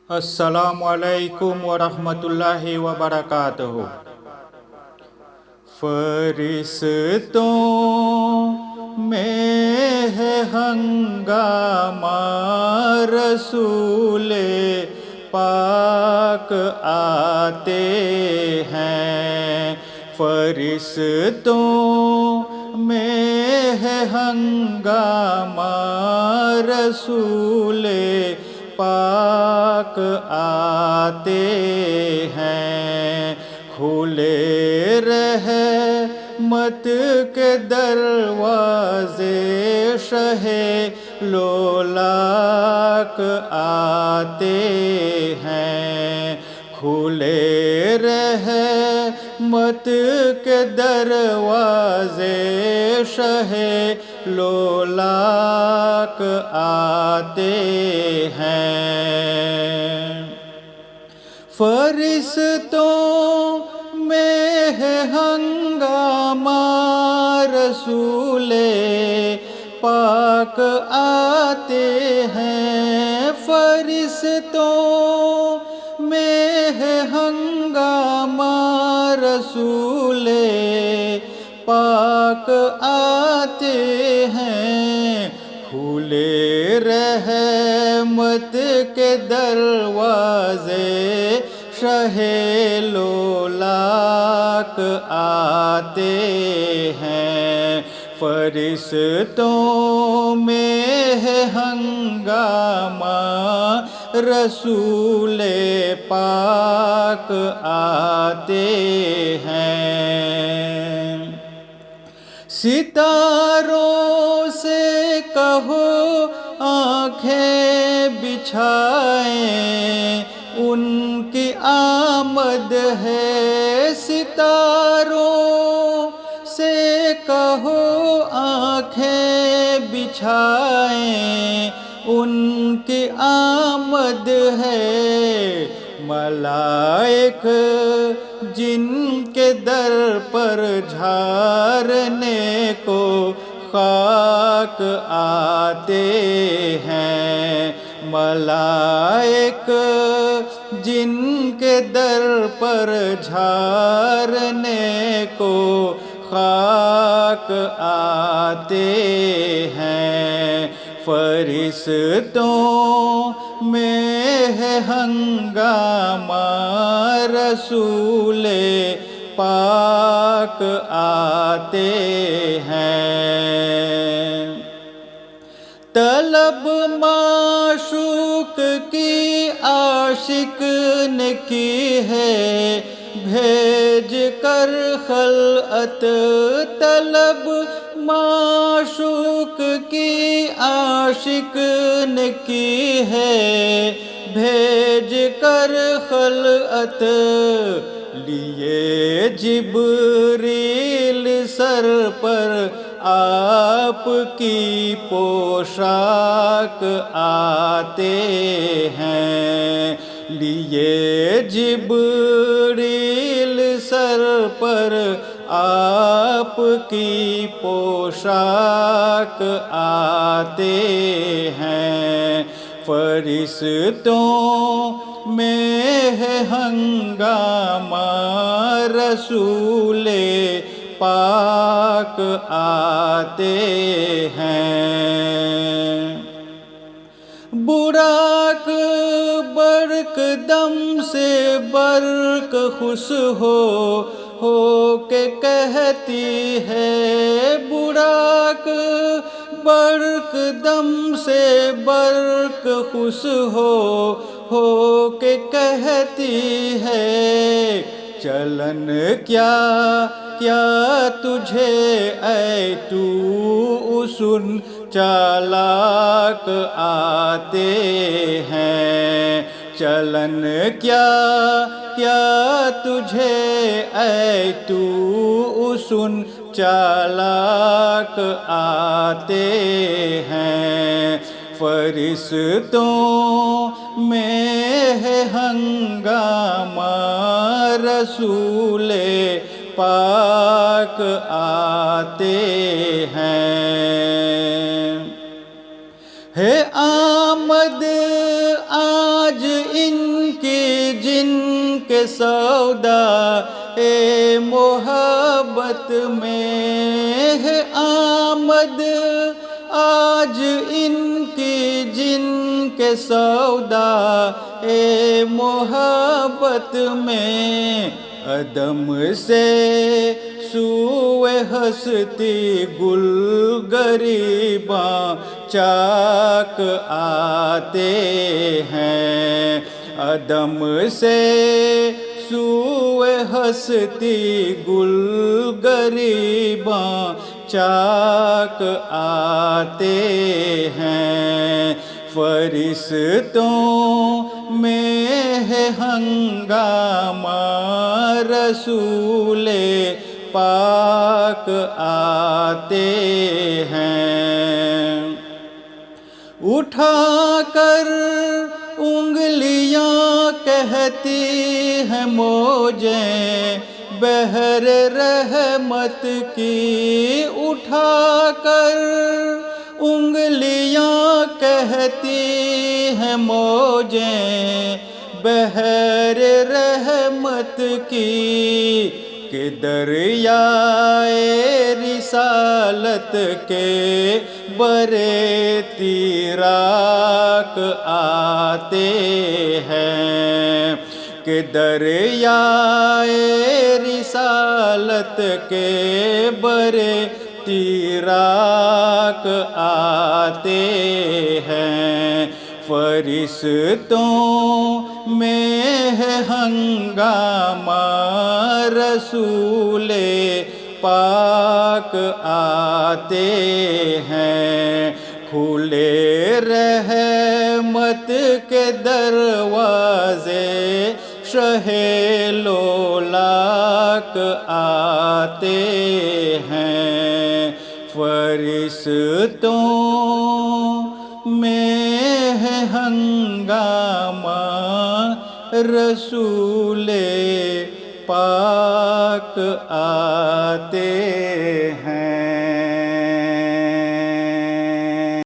السلام علیکم ورحمۃ اللہ وبرکاتہ۔ فرشتوں میں ہے ہنگامہ، رسول پاک آتے ہیں۔ فرشتوں میں ہے ہنگامہ، رسول پاک آتے ہیں۔ کھلے رحمت کے دروازے، شہ لولاک آتے ہیں۔ کھلے رحمت کے دروازے، شہ لولاک آتے ہیں۔ فرشتوں میں ہے ہنگامہ، رسول پاک آتے ہیں۔ فرشتوں میں ہے ہنگامہ، رسول پاک آتے ہیں۔ کھلے رحمت کے دروازے، شہ لولاک آتے ہیں۔ فرشتوں میں ہے ہنگامہ، رسول پاک آتے ہیں۔ ستاروں سے کہو آنکھیں بچھائیں، ان کی آمد ہے۔ ستاروں سے کہو آنکھیں بچھائیں، ان کی آمد ہے۔ ملائک جن کے در پر جھارنے کو خاک آتے ہیں۔ ملائک جن کے در پر جھارنے کو خاک آتے ہیں۔ فرشتوں میں ہے ہنگامہ، رسول پاک آتے ہیں۔ طلب معشوق کی عاشق نے کی ہے، بھیج کر خلعت۔ طلب معشوق کی عاشق نے کی ہے، بھیج کر خلعت۔ لیے جبریل سر پر آپ کی پوشاک آتے ہیں۔ لیے جبریل سر پر آپ کی پوشاک آتے ہیں۔ فرشتوں میں ہے ہنگامہ، رسول پاک آتے ہیں۔ براق برق دم سے برق خوش ہو کے کہتی ہے۔ براق برق دم سے برق خوش ہو کے کہتی ہے۔ چلن کیا تجھے اے تو سن چالاک آتے ہیں۔ چلن کیا تجھے اے تو سن چالاک آتے ہیں۔ فرشتوں میں ہے ہنگامہ، رسول پاک آتے ہیں۔ ہے آمد آج آج ان کی جن کے سودا اے محبت میں ہے آمد، آج ان کی جن کے سودا اے محبت میں، عدم سے سوئے ہستی گل گریباں چاک آتے ہیں، عدم سے سوئے ہستی گل گریباں چاک آتے ہیں، فرشتوں میں ہے ہنگامہ رسول پاک آتے ہیں، اٹھا کر انگلیاں کہتی ہیں موجیں بحر رحمت کی، اٹھا کر انگلیاں کہتی ہیں موجیں بحر رحمت کی، کہ دریائے رسالت کے برے تیراک آتے ہیں، کہ دریائے رسالت کے برے تیراک آتے ہیں، فرشتوں میں ہے ہنگامہ رسول پاک آتے ہیں، کھلے رحمت کے دروازے شہ لولاک آتے ہیں، فرشتوں میں ہے ہنگامہ رسول پاک آتے ہیں۔